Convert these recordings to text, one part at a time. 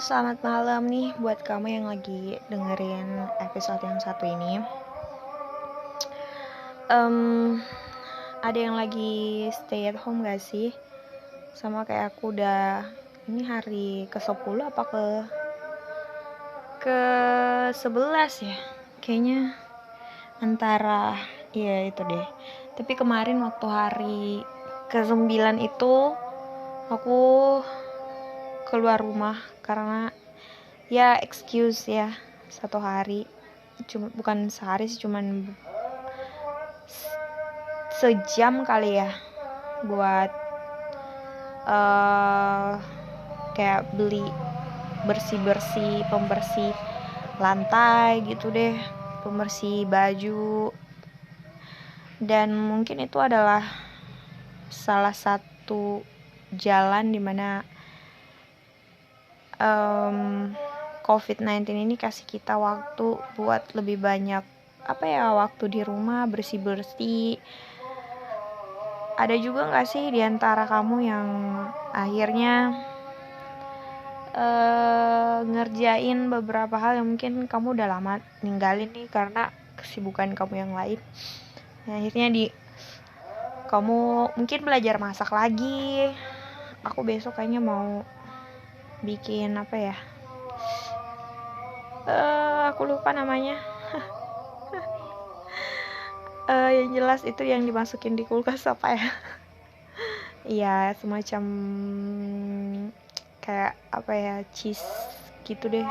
Selamat malam nih buat kamu yang lagi dengerin episode yang satu ini. Ada yang lagi stay at home gak sih? Sama kayak aku udah, ini hari ke-10 apa ke-11 ya? Kayaknya antara, iya itu deh. Tapi kemarin waktu hari ke-9 itu aku keluar rumah karena ya excuse ya, satu hari, bukan sehari sih, cuman sejam kali ya buat kayak beli bersih-bersih, pembersih lantai gitu deh, pembersih baju. Dan mungkin itu adalah salah satu jalan dimana COVID-19 ini kasih kita waktu buat lebih banyak waktu di rumah bersih-bersih. Ada juga gak sih diantara kamu yang akhirnya ngerjain beberapa hal yang mungkin kamu udah lama ninggalin nih karena kesibukan kamu yang lain. Nah, akhirnya kamu mungkin belajar masak lagi. Aku besok kayaknya mau bikin aku lupa namanya. Yang jelas itu yang dimasukin di kulkas apa ya? Iya, semacam kayak cheese gitu deh.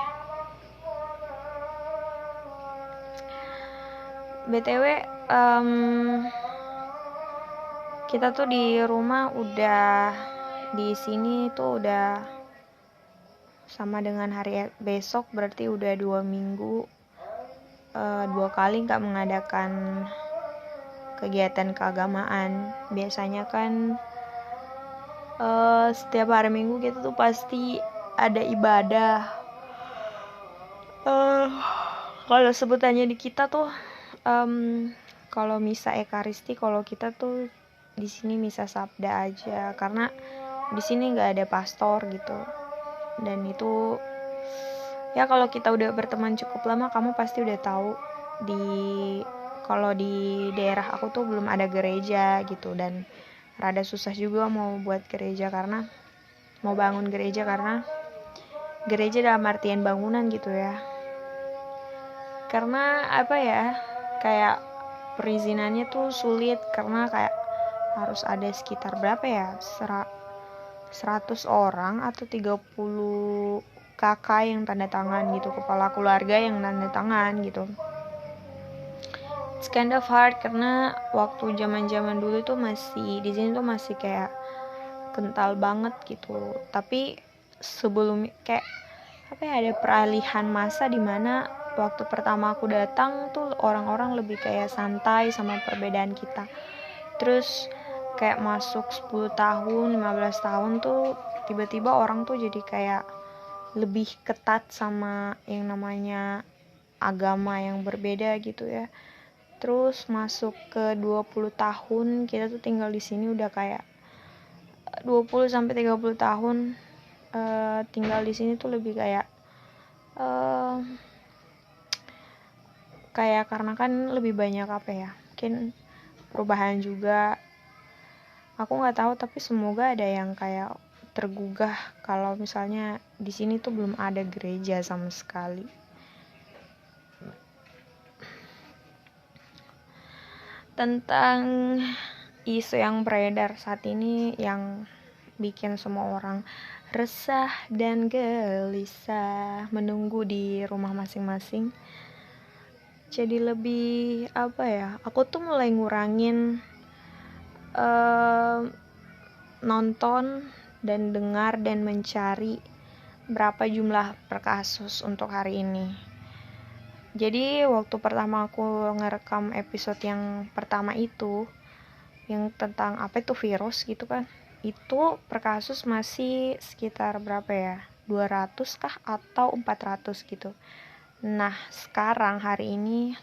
BTW, kita tuh di rumah udah, di sini tuh udah sama dengan hari besok, berarti udah 2 minggu 2 kali gak mengadakan kegiatan keagamaan. Biasanya kan setiap hari Minggu kita tuh pasti ada ibadah. Kalau sebutannya di kita tuh kalau misa ekaristi, kalau kita tuh di sini misa sabda aja, karena di sini nggak ada pastor gitu. Dan itu ya, kalau kita udah berteman cukup lama, kamu pasti udah tahu kalau di daerah aku tuh belum ada gereja gitu, dan rada susah juga mau bangun gereja karena gereja dalam artian bangunan gitu ya. Karena kayak perizinannya tuh sulit, karena kayak harus ada sekitar 100 orang atau 30 kakak yang tanda tangan gitu, kepala keluarga yang tanda tangan gitu. It's kind of hard karena waktu zaman dulu tuh masih di sini tuh masih kayak kental banget gitu. Tapi sebelum kayak ada peralihan masa di mana waktu pertama aku datang tuh orang-orang lebih kayak santai sama perbedaan kita. Terus kayak masuk 10 tahun, 15 tahun tuh tiba-tiba orang tuh jadi kayak lebih ketat sama yang namanya agama yang berbeda gitu ya. Terus masuk ke 20 tahun kita tuh tinggal di sini udah kayak 20 sampai 30 tahun tinggal di sini tuh lebih kayak karena kan lebih banyak mungkin perubahan juga. Aku nggak tahu, tapi semoga ada yang kayak tergugah kalau misalnya di sini tuh belum ada gereja sama sekali. Tentang isu yang beredar saat ini yang bikin semua orang resah dan gelisah menunggu di rumah masing-masing. Jadi lebih aku tuh mulai ngurangin nonton dan dengar dan mencari berapa jumlah per kasus untuk hari ini. Jadi waktu pertama aku ngerekam episode yang pertama itu, yang tentang virus gitu kan, itu per kasus masih sekitar 200 kah atau 400 gitu. Nah sekarang hari ini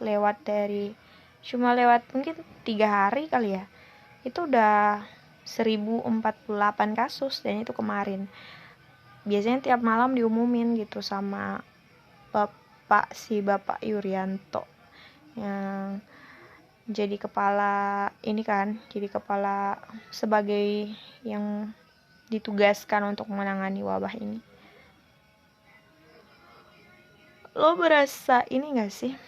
cuma lewat mungkin 3 hari kali ya, itu udah 1048 kasus, dan itu kemarin. biasanya tiap malam diumumin gitu sama Bapak Yuryanto yang jadi kepala sebagai yang ditugaskan untuk menangani wabah ini. Lo berasa ini gak sih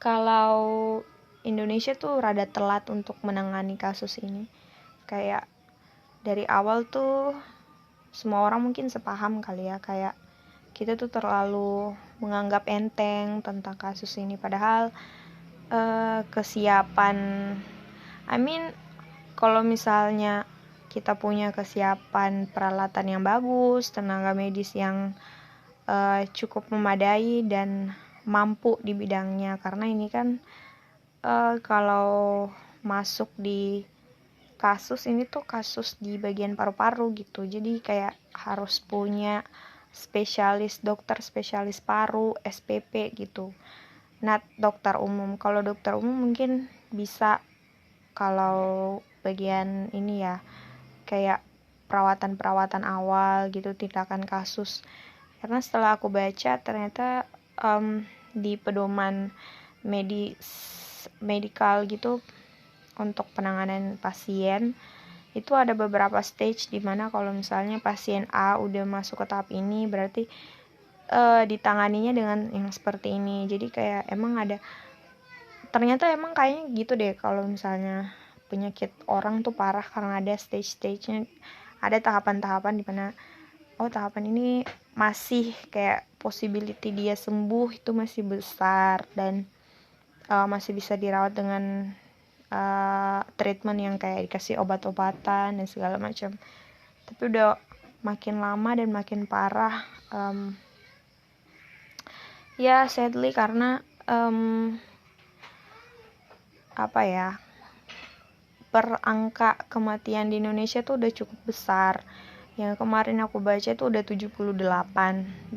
kalau Indonesia tuh rada telat untuk menangani kasus ini? Kayak dari awal tuh semua orang mungkin sepaham kali ya, kayak kita tuh terlalu menganggap enteng tentang kasus ini, padahal kesiapan, kalau misalnya kita punya kesiapan peralatan yang bagus, tenaga medis yang cukup memadai dan mampu di bidangnya, karena ini kan kalau masuk di kasus ini tuh kasus di bagian paru-paru gitu, jadi kayak harus punya dokter spesialis paru, SPP gitu, not dokter umum. Kalau dokter umum mungkin bisa kalau bagian ini ya, kayak perawatan awal gitu, tindakan kasus. Karena setelah aku baca ternyata di pedoman medikal gitu untuk penanganan pasien itu ada beberapa stage, dimana kalau misalnya pasien A udah masuk ke tahap ini berarti ditanganinya dengan yang seperti ini. Jadi kayak ternyata emang kayaknya gitu deh, kalau misalnya penyakit orang tuh parah karena ada stage-nya, ada tahapan-tahapan di mana tahapan ini masih kayak possibility dia sembuh itu masih besar dan masih bisa dirawat dengan treatment yang kayak dikasih obat-obatan dan segala macam. Tapi udah makin lama dan makin parah, ya sadly, karena per angka kematian di Indonesia tuh udah cukup besar. Yang kemarin aku baca tuh udah 78,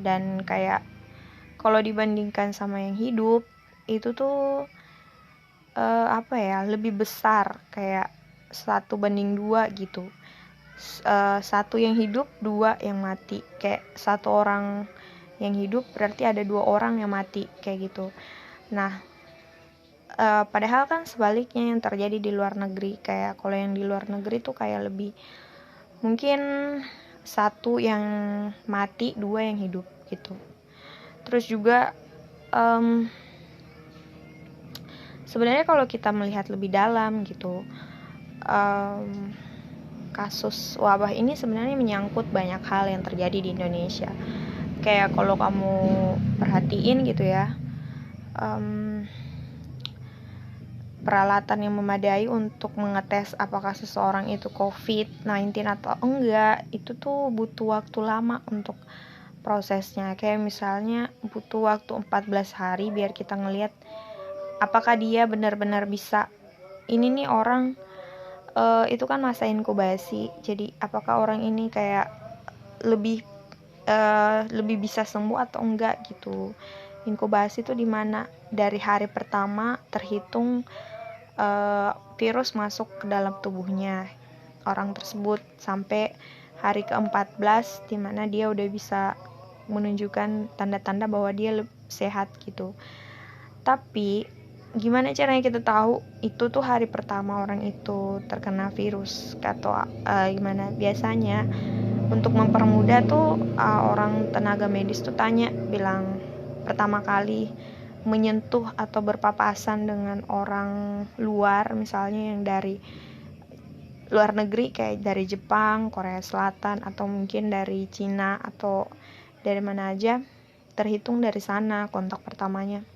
dan kayak kalau dibandingkan sama yang hidup itu tuh lebih besar, kayak 1:2 gitu. 1 yang hidup, 2 yang mati. Kayak 1 orang yang hidup berarti ada 2 orang yang mati, kayak gitu. Nah, padahal kan sebaliknya yang terjadi di luar negeri. Kayak kalau yang di luar negeri tuh kayak lebih mungkin 1 yang mati, 2 yang hidup gitu. Terus juga sebenarnya kalau kita melihat lebih dalam gitu, kasus wabah ini sebenarnya menyangkut banyak hal yang terjadi di Indonesia. Kayak kalau kamu perhatiin gitu ya, peralatan yang memadai untuk mengetes apakah seseorang itu COVID-19 atau enggak, itu tuh butuh waktu lama untuk prosesnya. Kayak misalnya butuh waktu 14 hari biar kita ngelihat apakah dia benar-benar bisa. Ini nih orang itu kan masa inkubasi, jadi apakah orang ini kayak lebih bisa sembuh atau enggak gitu. Inkubasi itu dimana dari hari pertama terhitung virus masuk ke dalam tubuhnya orang tersebut sampai hari ke-14, dimana dia udah bisa menunjukkan tanda-tanda bahwa dia sehat gitu. Tapi gimana caranya kita tahu itu tuh hari pertama orang itu terkena virus atau gimana? Biasanya untuk mempermudah tuh orang tenaga medis tuh bilang pertama kali menyentuh atau berpapasan dengan orang luar, misalnya yang dari luar negeri kayak dari Jepang, Korea Selatan, atau mungkin dari Cina atau dari mana aja, terhitung dari sana kontak pertamanya.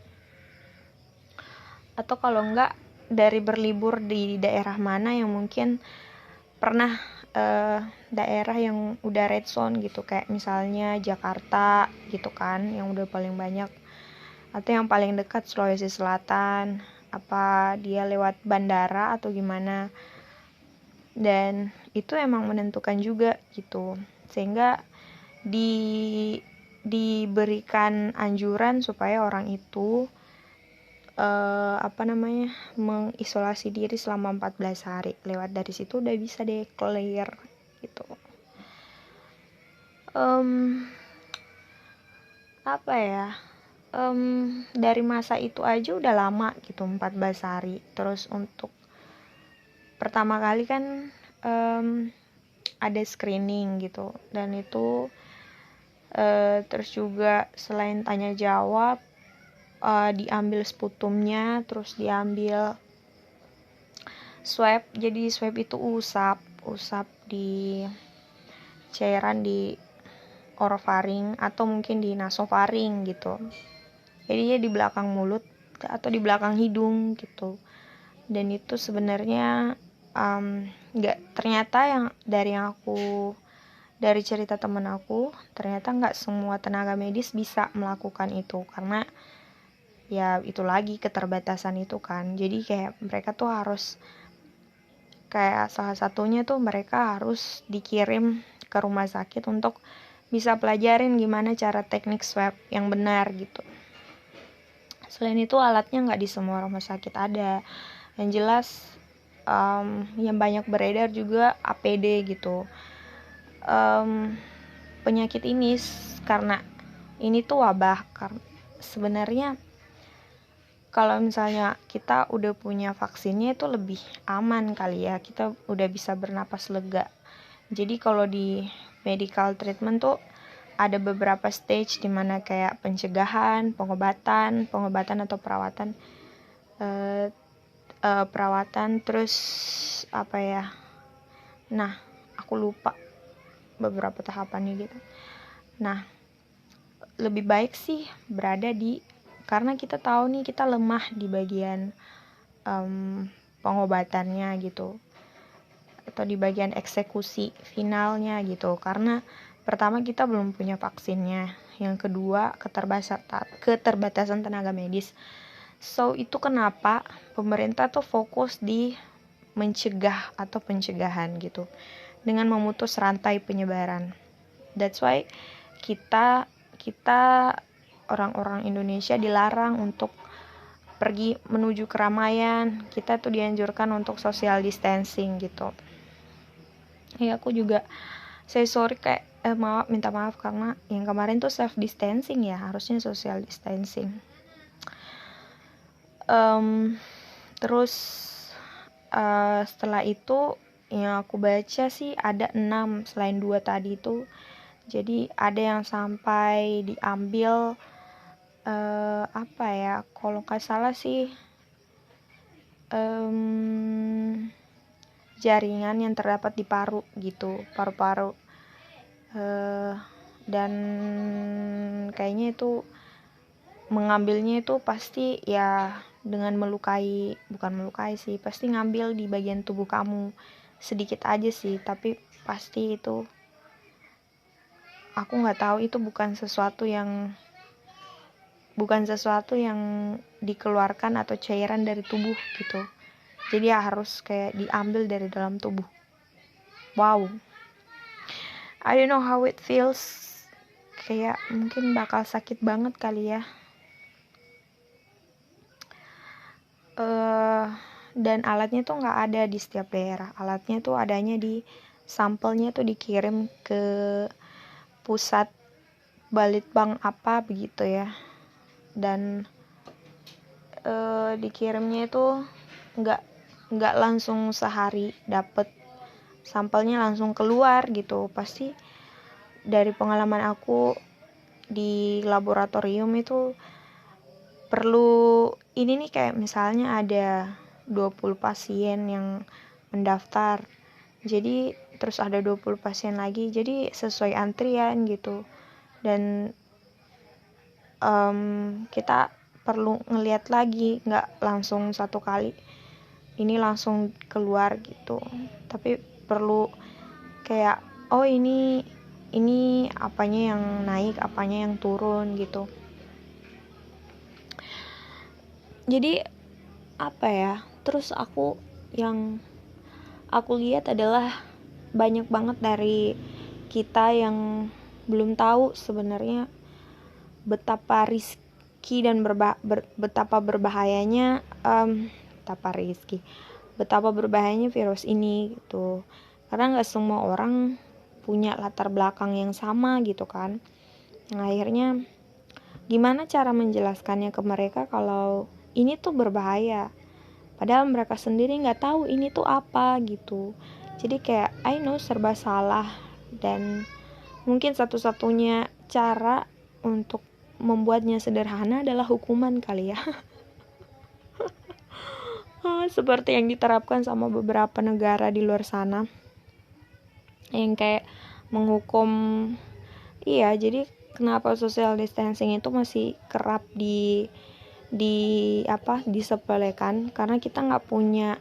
Atau kalau enggak dari berlibur di daerah mana yang mungkin pernah daerah yang udah red zone gitu, kayak misalnya Jakarta gitu kan, yang udah paling banyak, atau yang paling dekat Sulawesi Selatan, apa dia lewat bandara atau gimana. Dan itu emang menentukan juga gitu, sehingga diberikan anjuran supaya orang itu mengisolasi diri selama 14 hari. Lewat dari situ udah bisa clear gitu. Em, apa ya, dari masa itu aja udah lama gitu, 14 hari. Terus untuk pertama kali kan ada screening gitu, dan itu terus juga selain tanya jawab, diambil sputumnya, terus diambil swab. Jadi swab itu usap di cairan di orofaring atau mungkin di nasofaring gitu. Jadi dia di belakang mulut atau di belakang hidung gitu. Dan itu sebenarnya ternyata yang dari cerita temen aku, ternyata nggak semua tenaga medis bisa melakukan itu, karena ya itu lagi keterbatasan itu kan. Jadi kayak mereka tuh harus, kayak salah satunya tuh mereka harus dikirim ke rumah sakit untuk bisa pelajarin gimana cara teknik swab yang benar gitu. Selain itu alatnya nggak di semua rumah sakit ada. Yang jelas yang banyak beredar juga APD gitu. Penyakit ini karena ini tuh wabah, karena sebenarnya kalau misalnya kita udah punya vaksinnya itu lebih aman kali ya, kita udah bisa bernapas lega. Jadi kalau di medical treatment tuh ada beberapa stage dimana kayak pencegahan, pengobatan atau perawatan, terus apa ya, nah aku lupa beberapa tahapannya gitu. Nah lebih baik sih berada di, karena kita tahu nih kita lemah di bagian pengobatannya gitu, atau di bagian eksekusi finalnya gitu, karena pertama kita belum punya vaksinnya, yang kedua keterbatasan tenaga medis. So itu kenapa pemerintah tuh fokus di mencegah atau pencegahan gitu, dengan memutus rantai penyebaran. That's why kita orang-orang Indonesia dilarang untuk pergi menuju keramaian. Kita tuh dianjurkan untuk social distancing gitu. Ya aku juga sorry kayak minta maaf karena yang kemarin tuh self distancing ya, harusnya social distancing. Terus setelah itu yang aku baca sih ada 6 selain 2 tadi itu. Jadi ada yang sampai diambil apa ya, kalau nggak salah sih jaringan yang terdapat di paru gitu, paru-paru, dan kayaknya itu mengambilnya itu pasti ya dengan bukan melukai sih, pasti ngambil di bagian tubuh kamu sedikit aja sih, tapi pasti itu aku nggak tahu, itu bukan sesuatu yang dikeluarkan atau cairan dari tubuh gitu. Jadi ya harus kayak diambil dari dalam tubuh. Wow, I don't know how it feels. Kayak mungkin bakal sakit banget kali ya. Dan alatnya tuh nggak ada di setiap daerah. Alatnya tuh adanya di sampelnya tuh dikirim ke pusat balitbank apa begitu ya. Dan dikirimnya itu nggak langsung sehari dapet sampelnya langsung keluar gitu. Pasti dari pengalaman aku di laboratorium itu perlu ini nih, kayak misalnya ada 20 pasien yang mendaftar, jadi terus ada 20 pasien lagi, jadi sesuai antrian gitu. Dan kita perlu ngeliat lagi, nggak langsung satu kali ini langsung keluar gitu, tapi perlu kayak oh ini apanya yang naik, apanya yang turun gitu. Jadi apa ya, terus yang aku lihat adalah banyak banget dari kita yang belum tahu sebenarnya betapa risky dan betapa berbahayanya betapa berbahayanya virus ini gitu. Karena nggak semua orang punya latar belakang yang sama gitu kan. Nah, akhirnya gimana cara menjelaskannya ke mereka kalau ini tuh berbahaya, padahal mereka sendiri nggak tahu ini tuh apa gitu. Jadi kayak I know serba salah, dan mungkin satu-satunya cara untuk membuatnya sederhana adalah hukuman kali ya. Seperti yang diterapkan sama beberapa negara di luar sana, yang kayak menghukum. Iya, jadi kenapa social distancing itu masih kerap disepelekan, karena kita nggak punya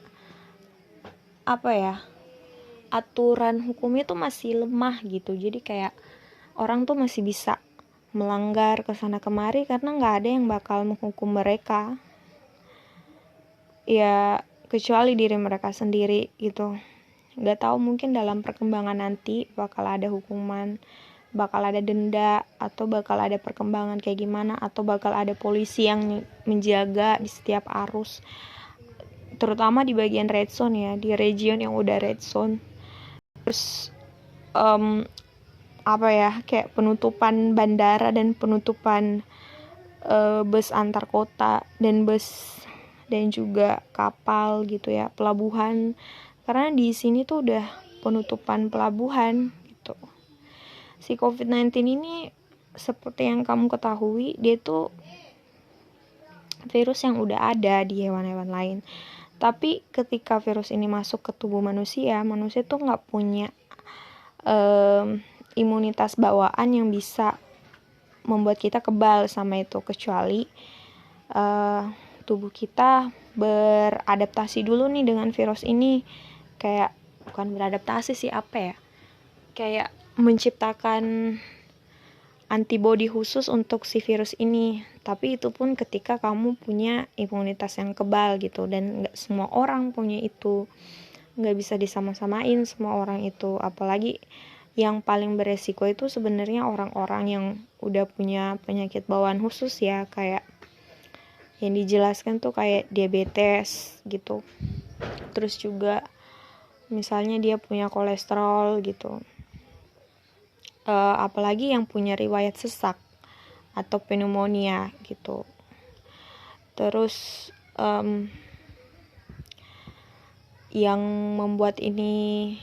aturan hukumnya tuh masih lemah gitu. Jadi kayak orang tuh masih bisa melanggar kesana kemari karena nggak ada yang bakal menghukum mereka, ya kecuali diri mereka sendiri gitu. Nggak tahu, mungkin dalam perkembangan nanti bakal ada hukuman, bakal ada denda, atau bakal ada perkembangan kayak gimana, atau bakal ada polisi yang menjaga di setiap arus, terutama di bagian red zone ya, di region yang udah red zone. Terus kayak penutupan bandara dan penutupan bus antar kota dan bus dan juga kapal gitu ya, pelabuhan, karena di sini tuh udah penutupan pelabuhan gitu. Si COVID-19 ini seperti yang kamu ketahui, dia tuh virus yang udah ada di hewan-hewan lain. Tapi ketika virus ini masuk ke tubuh manusia tuh nggak punya imunitas bawaan yang bisa membuat kita kebal sama itu, kecuali tubuh kita beradaptasi dulu nih dengan virus ini. Kayak bukan beradaptasi sih, kayak menciptakan antibodi khusus untuk si virus ini. Tapi itu pun ketika kamu punya imunitas yang kebal gitu, dan gak semua orang punya itu, gak bisa disama-samain semua orang itu. Apalagi yang paling beresiko itu sebenarnya orang-orang yang udah punya penyakit bawaan khusus ya, kayak yang dijelaskan tuh kayak diabetes gitu. Terus juga misalnya dia punya kolesterol gitu. Apalagi yang punya riwayat sesak atau pneumonia gitu. Terus yang membuat ini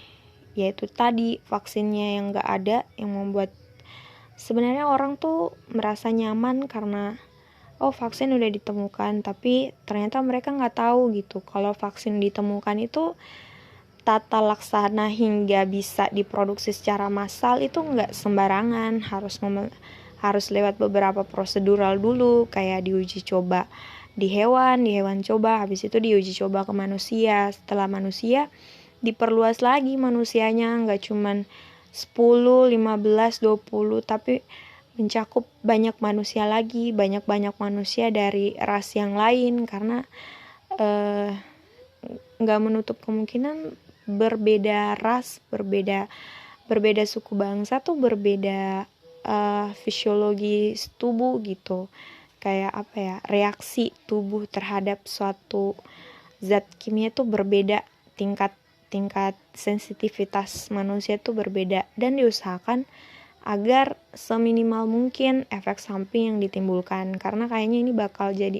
yaitu tadi vaksinnya yang gak ada, yang membuat sebenarnya orang tuh merasa nyaman karena vaksin udah ditemukan, tapi ternyata mereka nggak tahu gitu kalau vaksin ditemukan itu tata laksana hingga bisa diproduksi secara massal itu nggak sembarangan, harus lewat beberapa prosedural dulu, kayak diuji coba di hewan coba, habis itu diuji coba ke manusia, setelah manusia diperluas lagi manusianya, nggak cuman 10, 15, 20, tapi mencakup banyak manusia lagi, banyak manusia dari ras yang lain, karena nggak menutup kemungkinan berbeda ras, berbeda suku bangsa tuh berbeda fisiologi tubuh gitu, kayak reaksi tubuh terhadap suatu zat kimia tuh berbeda, tingkat sensitivitas manusia tuh berbeda, dan diusahakan agar seminimal mungkin efek samping yang ditimbulkan, karena kayaknya ini bakal jadi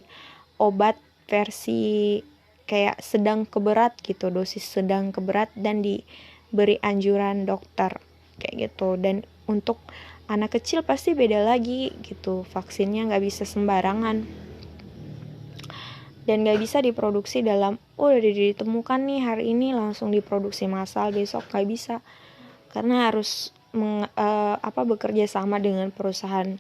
obat versi kayak sedang ke berat gitu, dosis sedang ke berat, dan diberi anjuran dokter kayak gitu. Dan untuk anak kecil pasti beda lagi gitu, vaksinnya nggak bisa sembarangan dan nggak bisa diproduksi dalam udah ditemukan nih hari ini langsung diproduksi massal, besok nggak bisa, karena harus bekerja sama dengan perusahaan.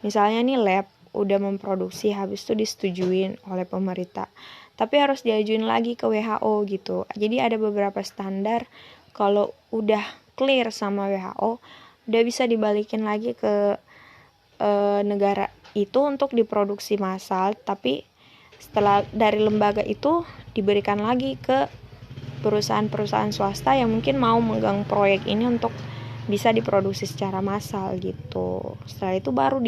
Misalnya nih lab udah memproduksi, habis itu disetujuin oleh pemerintah, tapi harus diajuin lagi ke WHO gitu. Jadi ada beberapa standar, kalau udah clear sama WHO udah bisa dibalikin lagi ke negara itu untuk diproduksi massal, tapi setelah dari lembaga itu diberikan lagi ke perusahaan-perusahaan swasta yang mungkin mau megang proyek ini untuk bisa diproduksi secara massal gitu. Setelah itu baru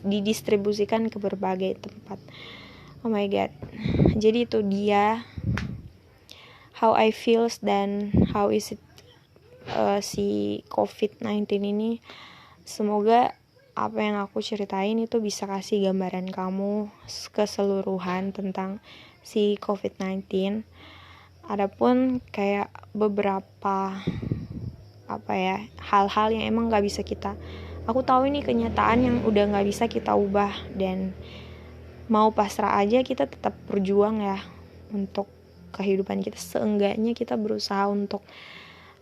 didistribusikan ke berbagai tempat. Oh my god. Jadi itu dia how I feels dan how is it si COVID-19 ini. Semoga apa yang aku ceritain itu bisa kasih gambaran kamu keseluruhan tentang si COVID-19. Adapun kayak beberapa hal-hal yang emang gak bisa aku tahu ini kenyataan yang udah gak bisa kita ubah, dan mau pasrah aja kita tetap berjuang ya untuk kehidupan kita. Seenggaknya kita berusaha untuk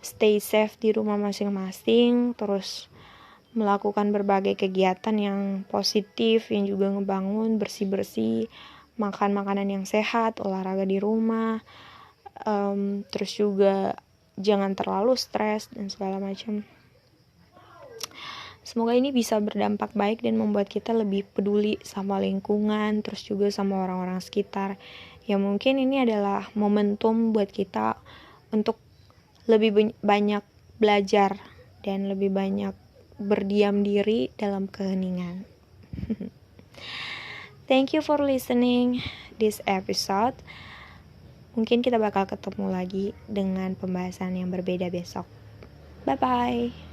stay safe di rumah masing-masing, terus melakukan berbagai kegiatan yang positif, yang juga ngebangun, bersih-bersih, makan makanan yang sehat, olahraga di rumah, terus juga jangan terlalu stres dan segala macam. Semoga ini bisa berdampak baik dan membuat kita lebih peduli sama lingkungan, terus juga sama orang-orang sekitar. Ya mungkin ini adalah momentum buat kita untuk lebih banyak belajar dan lebih banyak berdiam diri dalam keheningan. Thank you for listening this episode. Mungkin kita bakal ketemu lagi dengan pembahasan yang berbeda besok. Bye-bye.